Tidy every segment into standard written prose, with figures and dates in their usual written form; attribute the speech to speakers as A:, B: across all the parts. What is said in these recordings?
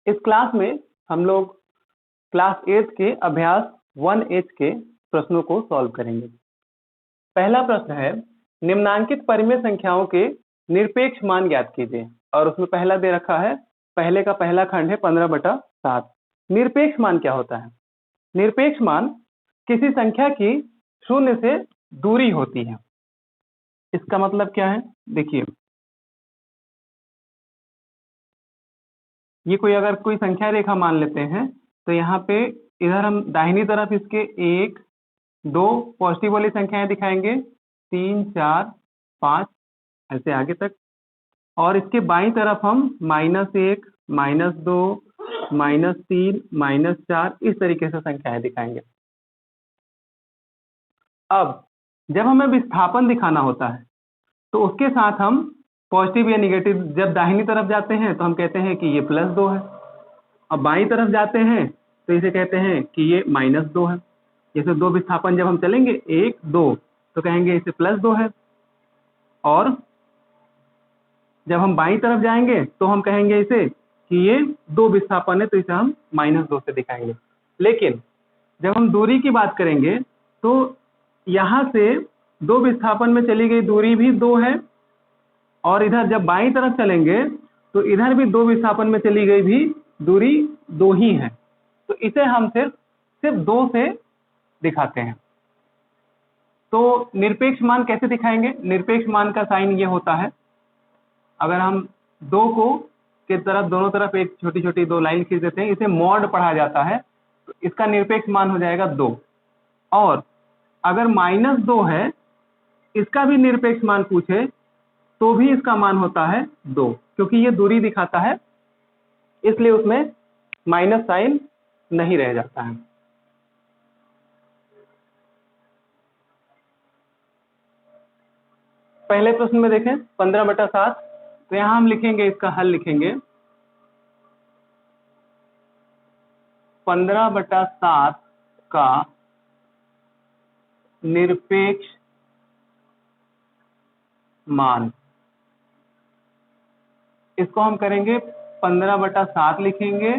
A: इस क्लास में हम लोग क्लास 8 के अभ्यास 1H के प्रश्नों को सॉल्व करेंगे। पहला प्रश्न है, निम्नांकित परिमेय संख्याओं के निरपेक्ष मान ज्ञात कीजिए। और उसमें पहला दे रखा है, पहले का पहला खंड है 15/7। निरपेक्ष मान क्या होता है? निरपेक्ष मान किसी संख्या की शून्य से दूरी होती है। इसका मतलब क्या है? देखिए, ये अगर कोई संख्या रेखा मान लेते हैं तो यहाँ पे इधर हम दाहिनी तरफ इसके 1, 2 पॉजिटिव वाली संख्याएं दिखाएंगे, 3, 4, 5 ऐसे आगे तक, और इसके बाईं तरफ हम -1, -2, -3, -4 इस तरीके से संख्याएं दिखाएंगे। अब जब हमें विस्थापन दिखाना होता है तो उसके साथ हम पॉजिटिव या निगेटिव, जब दाहिनी तरफ जाते हैं तो हम कहते हैं कि ये +2 है, अब बाईं तरफ जाते हैं तो इसे कहते हैं कि ये -2 है। जैसे दो विस्थापन जब हम चलेंगे 1, 2 तो कहेंगे इसे +2 है, और जब हम बाईं तरफ जाएंगे तो हम कहेंगे इसे कि ये 2 विस्थापन है तो इसे हम -2 से दिखाएंगे। लेकिन जब हम दूरी की बात करेंगे तो यहाँ से 2 विस्थापन में चली गई दूरी भी 2 है, और इधर जब बाईं तरफ चलेंगे तो इधर भी 2 विस्थापन में चली गई भी दूरी 2 ही है। तो इसे हम सिर्फ 2 से दिखाते हैं। तो निरपेक्ष मान कैसे दिखाएंगे? निरपेक्ष मान का साइन ये होता है, अगर हम 2 को के तरफ दोनों तरफ एक छोटी छोटी 2 लाइन खींच देते हैं, इसे मॉड पढ़ा जाता है, तो इसका निरपेक्ष मान हो जाएगा 2। और अगर -2 है, इसका भी निरपेक्ष मान पूछे तो भी इसका मान होता है 2, क्योंकि ये दूरी दिखाता है, इसलिए उसमें माइनस साइन नहीं रह जाता है। पहले प्रश्न में देखें 15/7, तो यहाँ हम लिखेंगे, इसका हल लिखेंगे 15/7 का निरपेक्ष मान। इसको हम करेंगे 15/7 लिखेंगे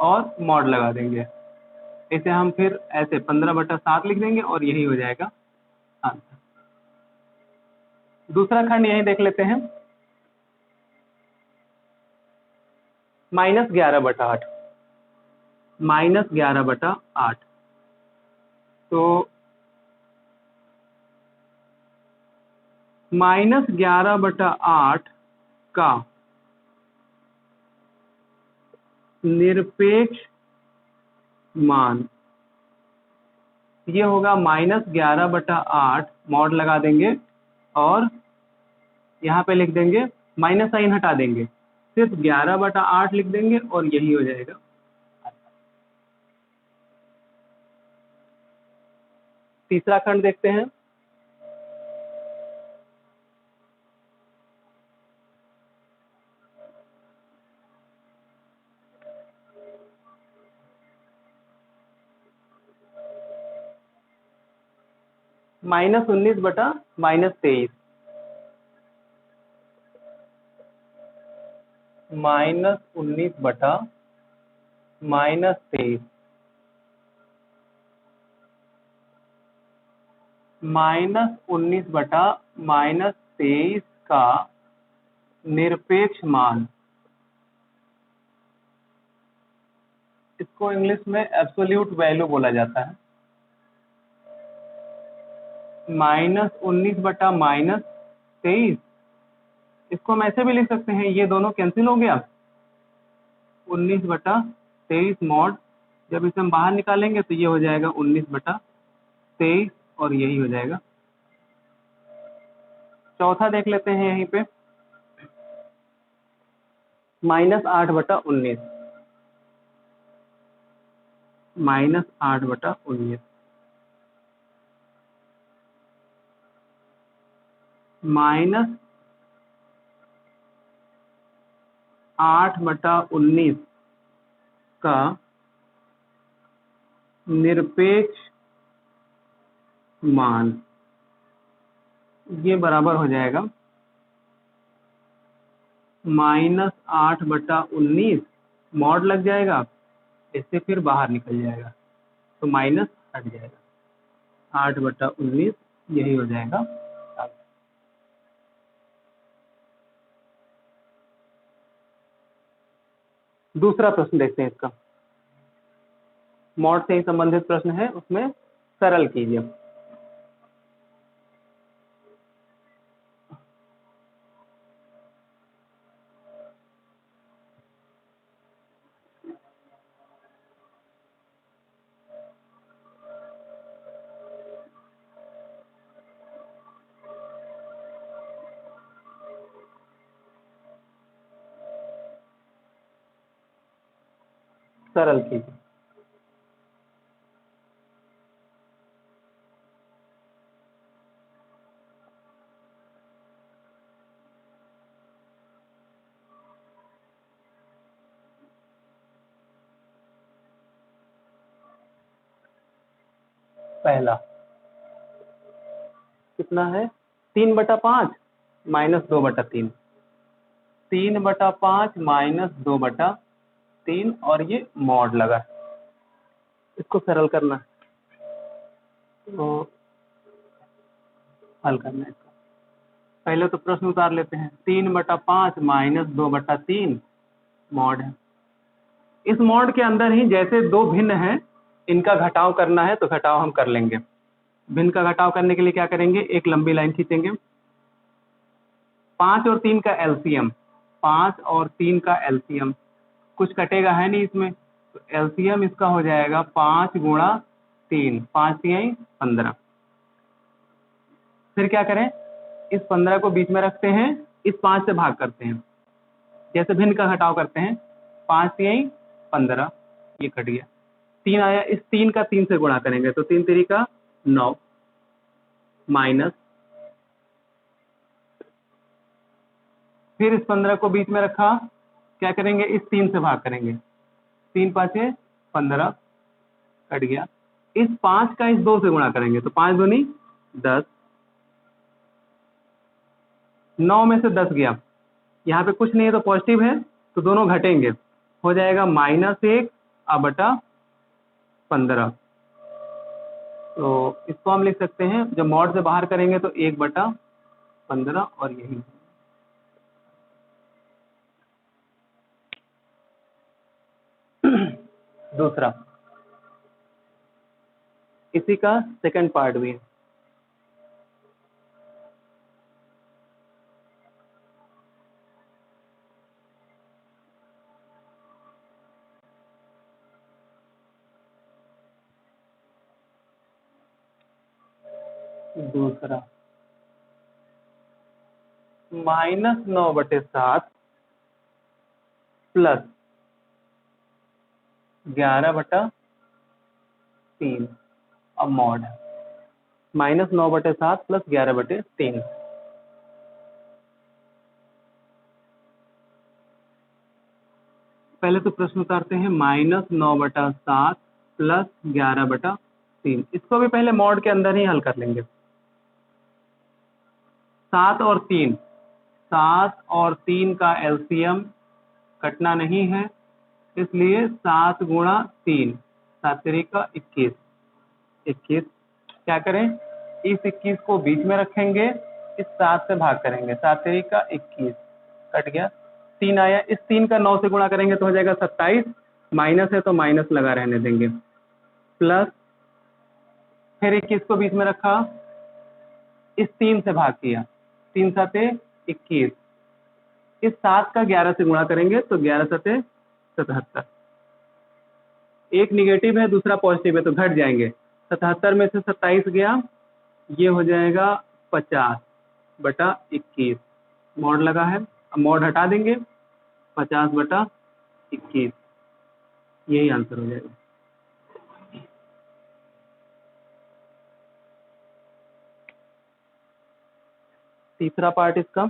A: और मॉड लगा देंगे। इसे हम फिर ऐसे 15/7 लिख देंगे और यही हो जाएगा आंसर। दूसरा खंड यही देख लेते हैं, -11/8। -11/8 तो -11/8 का निरपेक्ष मान ये होगा -11/8, मॉड लगा देंगे और यहाँ पे लिख देंगे, माइनस साइन हटा देंगे, सिर्फ 11/8 लिख देंगे और यही हो जाएगा। तीसरा खंड देखते हैं, -19/-23। -19/-23। -19/-23 का निरपेक्ष मान, इसको इंग्लिश में एब्सोल्यूट वैल्यू बोला जाता है। -19/-23, इसको हम ऐसे भी लिख सकते हैं, ये दोनों कैंसिल हो गया, 19/23 मॉड, जब इसे हम बाहर निकालेंगे तो ये हो जाएगा 19/23 और यही हो जाएगा। चौथा देख लेते हैं यहीं पे, -8/19। -8/19 -8/19 का निरपेक्ष मान ये बराबर हो जाएगा -8/19 मॉड लग जाएगा, इससे फिर बाहर निकल जाएगा तो माइनस हट जाएगा, 8/19 यही हो जाएगा। दूसरा प्रश्न देखते हैं इसका, मॉड से ही संबंधित प्रश्न है, उसमें सरल कीजिए। सरल कीजिए। पहला कितना है, 3/5 -2/3, 3/5 -2/3 और ये मॉड लगा, इसको सरल करना है तो हल करना है इसको। पहले तो प्रश्न उतार लेते हैं, 3/5 -2/3 मॉड है। इस मॉड के अंदर ही जैसे दो भिन्न हैं, इनका घटाव करना है तो घटाव हम कर लेंगे। भिन्न का घटाव करने के लिए क्या करेंगे, एक लंबी लाइन खींचेंगे, 5 और 3 का एलसीएम, 5 और 3 का एलसीएम, कुछ कटेगा है नहीं इसमें, तो एलसीएम इसका हो जाएगा 5 गुणा 3, 5 3 15। फिर क्या करें, इस 15 को बीच में रखते हैं, इस 5 से भाग करते हैं, जैसे भिन्न का घटाव करते हैं, 5 3 15, ये कट गया, 3 आया, इस 3 का 3 से गुणा करेंगे तो 3 3 का 9 माइनस, फिर इस 15 को बीच में रखा, क्या करेंगे, इस 3 से भाग करेंगे, 3 5 15 कट गया, इस 5 का इस 2 से गुणा करेंगे तो 5 दूनी 10, 9 में से 10 गया, यहाँ पे कुछ नहीं है तो पॉजिटिव है तो दोनों घटेंगे, हो जाएगा -1/15। तो इसको हम लिख सकते हैं, जब मॉड से बाहर करेंगे तो 1/15 और यही। दूसरा, इसी का सेकंड पार्ट भी है। दूसरा, -9/7 प्लस 11/3, अब मॉड है, -9/7 प्लस 11/3। पहले तो प्रश्न उतारते हैं, -9/7 प्लस 11/3, इसको भी पहले मॉड के अंदर ही हल कर लेंगे। 7 और 3, 7 और 3 का एलसीएम कटना नहीं है, इसलिए 7 गुणा 3, 7 3 का 21, 21 क्या करें, इस 21 को बीच में रखेंगे, इस 7 से भाग करेंगे, 7 3 का 21 कट गया, 3 आया, इस 3 का 9 से गुणा करेंगे तो हो जाएगा 27, माइनस है तो माइनस लगा रहने देंगे, प्लस, फिर 21 को बीच में रखा, इस 3 से भाग किया, 3 7 21, इस 7 का 11 से गुणा करेंगे तो 11 7 77, एक निगेटिव है दूसरा पॉजिटिव है तो घट जाएंगे, 77 में से 27 गया, ये हो जाएगा 50/21, मॉड लगा है, अब मॉड हटा देंगे, 50/21, यही आंसर हो जाएगा। तीसरा पार्ट इसका,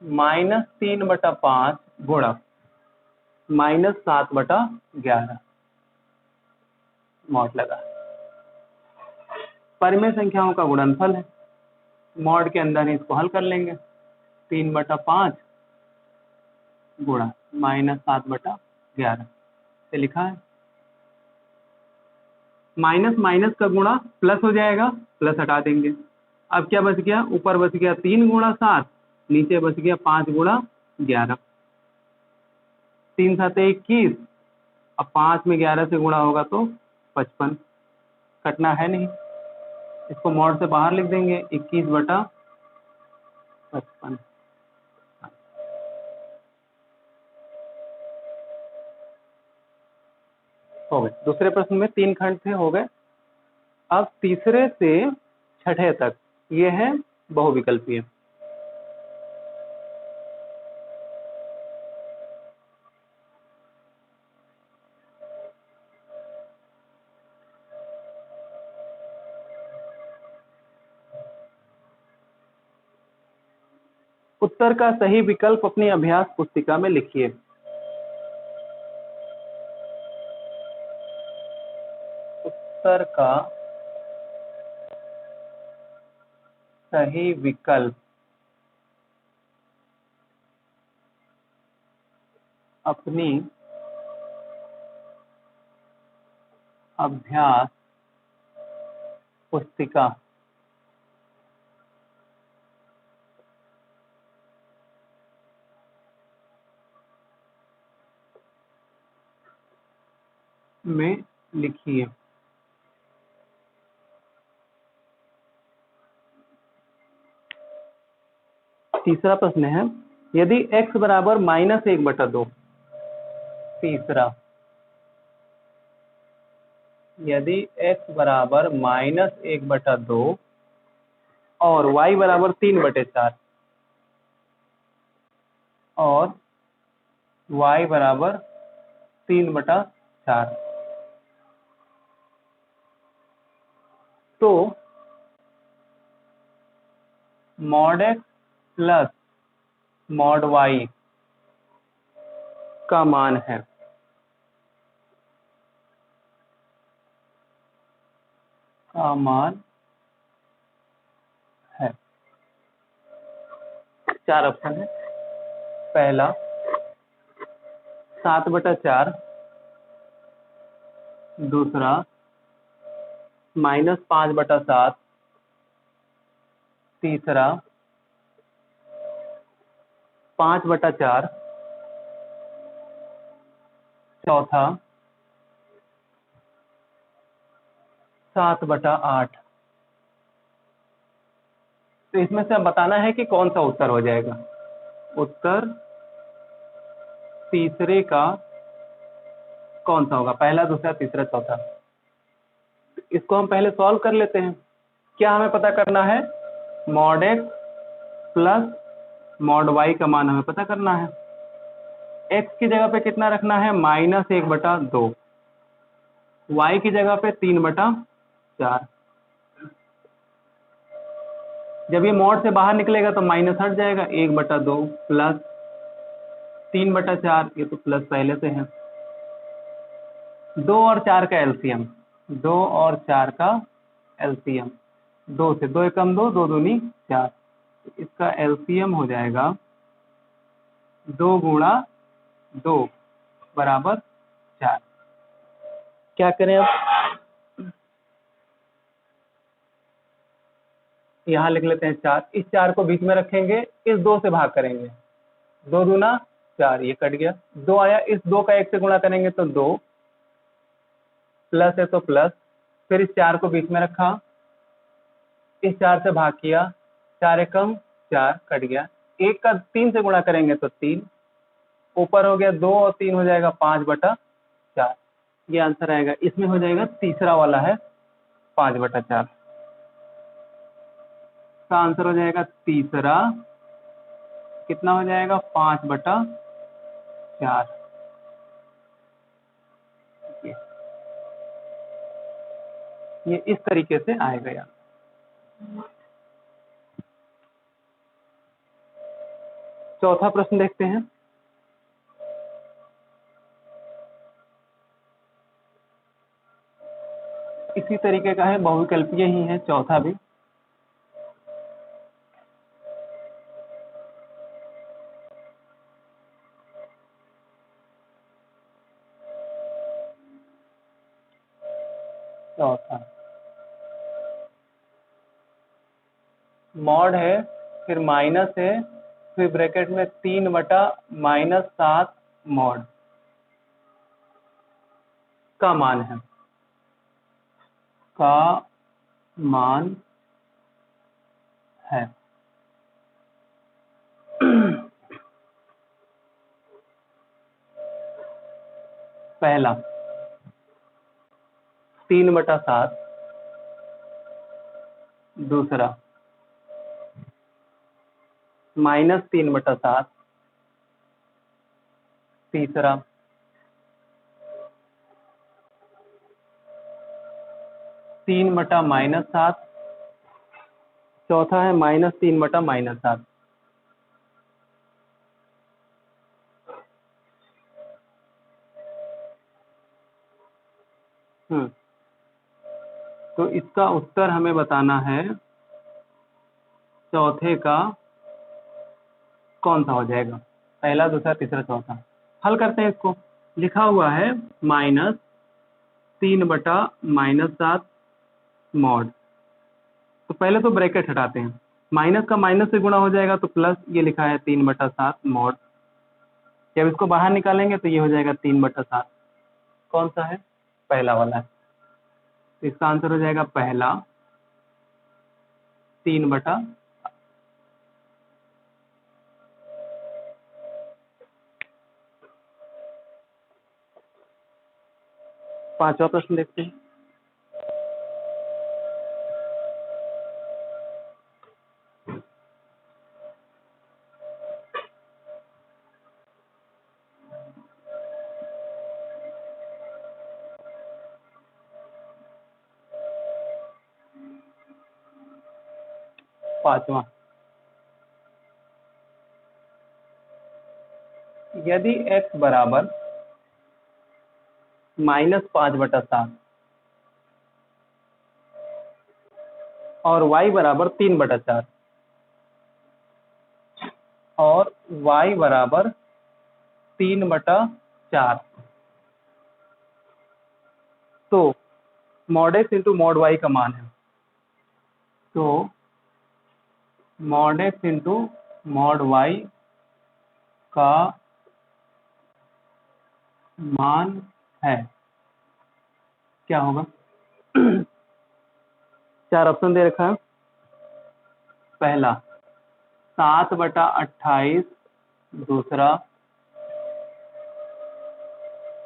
A: -3/5 गुणा -7/11 मॉड लगा। परिमेय संख्याओं का गुणनफल है, मॉड के अंदर ही इसको हल कर लेंगे। 3/5 गुणा -7/11 से लिखा है। माइनस माइनस का गुणा प्लस हो जाएगा, प्लस हटा देंगे। अब क्या बच गया, ऊपर बच गया 3 गुणा 7, नीचे बच गया 5 गुणा 11। 3 7 21, अब 5 में 11 से गुणा होगा तो 55, कटना है नहीं। इसको मॉड से बाहर लिख देंगे, 21/55 हो गए। दूसरे प्रश्न में 3 खंड थे, हो गए। अब तीसरे से छठे तक ये है बहुविकल्पीय। उत्तर का सही विकल्प अपनी अभ्यास पुस्तिका में लिखिए। उत्तर का सही विकल्प अपनी अभ्यास पुस्तिका में लिखिए। तीसरा प्रश्न है, यदि x बराबर -1/2। तीसरा, यदि x बराबर -1/2 और y बराबर 3/4 और y बराबर 3/4, तो mod x plus mod y का मान है। का मान है 4 ऑप्शन है। पहला 7/4, दूसरा -5/7, तीसरा 5/4, चौथा 7/8। तो इसमें से अब बताना है कि कौन सा उत्तर हो जाएगा। उत्तर तीसरे का कौन सा होगा, पहला, दूसरा, तीसरा, चौथा। इसको हम पहले सॉल्व कर लेते हैं। क्या हमें पता करना है, mod x plus mod y का मान हमें पता करना है। x की जगह पे कितना रखना है, -1/2, y की जगह पे 3/4। जब ये मॉड से बाहर निकलेगा तो माइनस हट जाएगा, 1/2 प्लस 3/4, ये तो प्लस पहले से है। 2 और 4 का एलसीएम, 2 और 4 का एलसीएम, 2 से 2 एकम 2, 2 दूनी 4, इसका एलसीएम हो जाएगा 2 गुणा 2 बराबर 4। क्या करें अब, यहाँ लिख लेते हैं 4, इस 4 को बीच में रखेंगे, इस 2 से भाग करेंगे, 2 दूना 4, ये कट गया, 2 आया, इस 2 का 1 से गुणा करेंगे तो 2, प्लस है तो प्लस, फिर इस 4 को बीच में रखा, इस 4 से भाग किया, 4 एकम 4, कट गया, 1 का 3 से गुणा करेंगे तो 3, ऊपर हो गया 2 और 3 हो जाएगा 5/4। ये आंसर आएगा, इसमें हो जाएगा तीसरा वाला है 5/4 का आंसर हो जाएगा। तीसरा कितना हो जाएगा, 5/4। ये इस तरीके से आएगा यार। चौथा प्रश्न देखते हैं। इसी तरीके का है, बहुविकल्पीय ही है चौथा भी। चौथा मॉड है, फिर माइनस है, फिर ब्रैकेट में 3/-7 मॉड का मान है, का मान है। पहला 3/7, दूसरा -3/7, तीसरा 3/-7, चौथा है -3/-7। तो इसका उत्तर हमें बताना है चौथे का कौन सा हो जाएगा, पहला, दूसरा, तीसरा, चौथा। हल करते हैं इसको। लिखा हुआ है -3/-7 मॉड। तो पहले तो ब्रैकेट हटाते हैं, माइनस का माइनस से गुणा हो जाएगा तो प्लस, ये लिखा है 3/7 मॉड। जब इसको बाहर निकालेंगे तो ये हो जाएगा 3/7। कौन सा है, पहला वाला है। तो इसका आंसर हो जाएगा पहला 3/। पांचवा प्रश्न देखते हैं। पांचवा, यदि x बराबर -5/7 और y बराबर 3/4 और y बराबर 3/4, तो mod x into mod y का मान है। तो mod x into mod y का मान है, क्या होगा? 4 ऑप्शन दे रखा है। पहला 7/28, दूसरा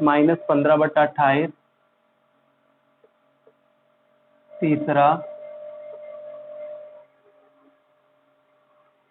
A: -15/28, तीसरा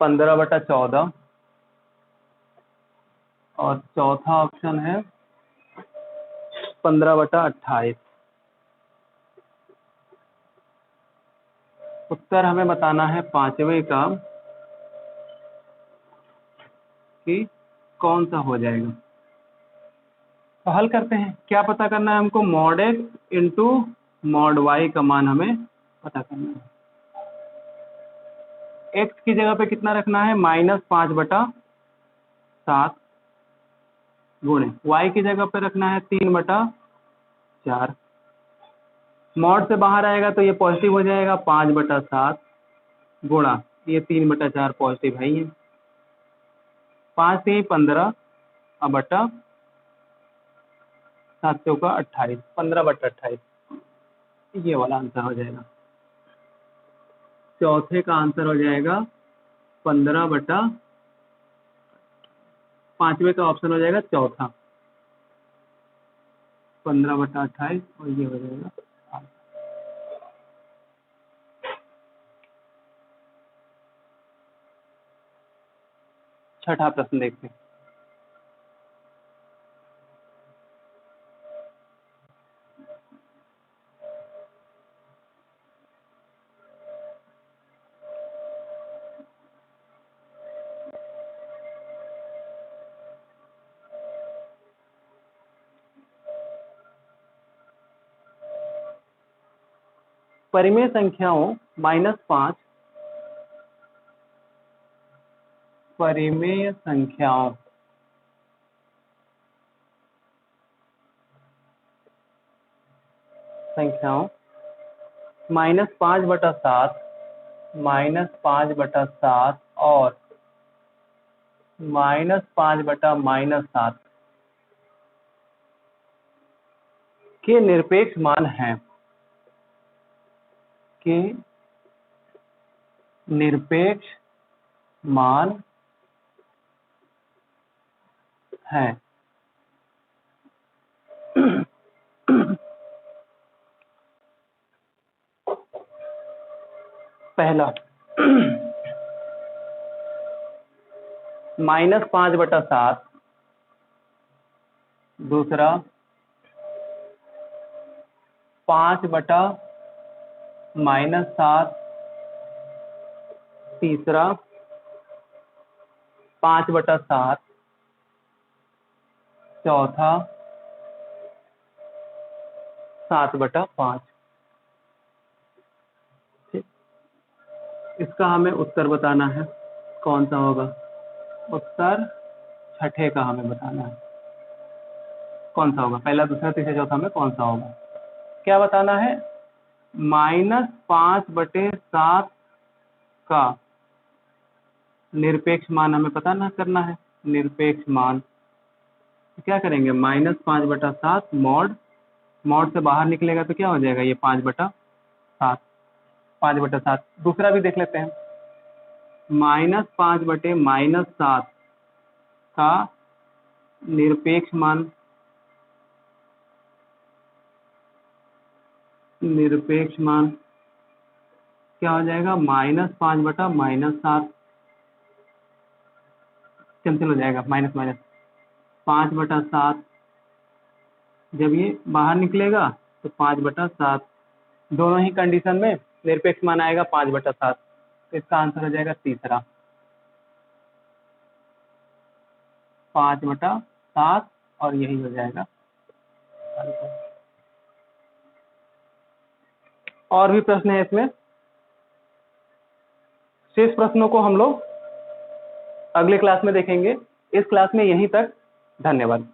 A: 15/14 और चौथा ऑप्शन है 15/28। उत्तर हमें बताना है पांचवे का कि कौन सा हो जाएगा। तो हल करते हैं। क्या पता करना है हमको, mod x into mod y का मान हमें पता करना है। x की जगह पे कितना रखना है, -5/7 गुणे, y की जगह पे रखना है 3/4। मॉड से बाहर आएगा तो ये पॉजिटिव हो जाएगा, 5/7 गुणा ये 3/4 पॉजिटिव है ही है, 5 से 15 और बटा 7 से होगा 28, 15/28। ये वाला आंसर हो जाएगा। चौथे का आंसर हो जाएगा 15/। पांचवे का ऑप्शन हो जाएगा चौथा, 15/28 और ये हो जाएगा 8। छठा प्रश्न देखते हैं। परिमेय संख्याओं -5 परिमेय संख्याओं -5/7 -5/7 और -5/-7 के निरपेक्ष मान हैं, के निरपेक्ष मान हैं। पहला -5/7, दूसरा 5/-7, तीसरा 5/7, चौथा 7/5। ठीक, इसका हमें उत्तर बताना है, कौन सा होगा उत्तर? छठे का हमें बताना है कौन सा होगा, पहला दूसरा तीसरा चौथा में कौन सा होगा। क्या बताना है? -5/7 का निरपेक्ष मान हमें पता ना करना है। निरपेक्ष मान तो क्या करेंगे? -5/7 मॉड से बाहर निकलेगा तो क्या हो जाएगा? ये 5/7। दूसरा भी देख लेते हैं। -5/-7 का निरपेक्ष मान क्या हो जाएगा? -5/-7 कैंसिल हो जाएगा, माइनस 5/7। जब ये बाहर निकलेगा तो 5/7, दोनों ही कंडीशन में निरपेक्ष मान आएगा 5/7। तो इसका आंसर हो जाएगा तीसरा, 5/7, और यही हो जाएगा। और भी प्रश्न है इसमें, शेष प्रश्नों को हम लोग अगले क्लास में देखेंगे। इस क्लास में यहीं तक, धन्यवाद।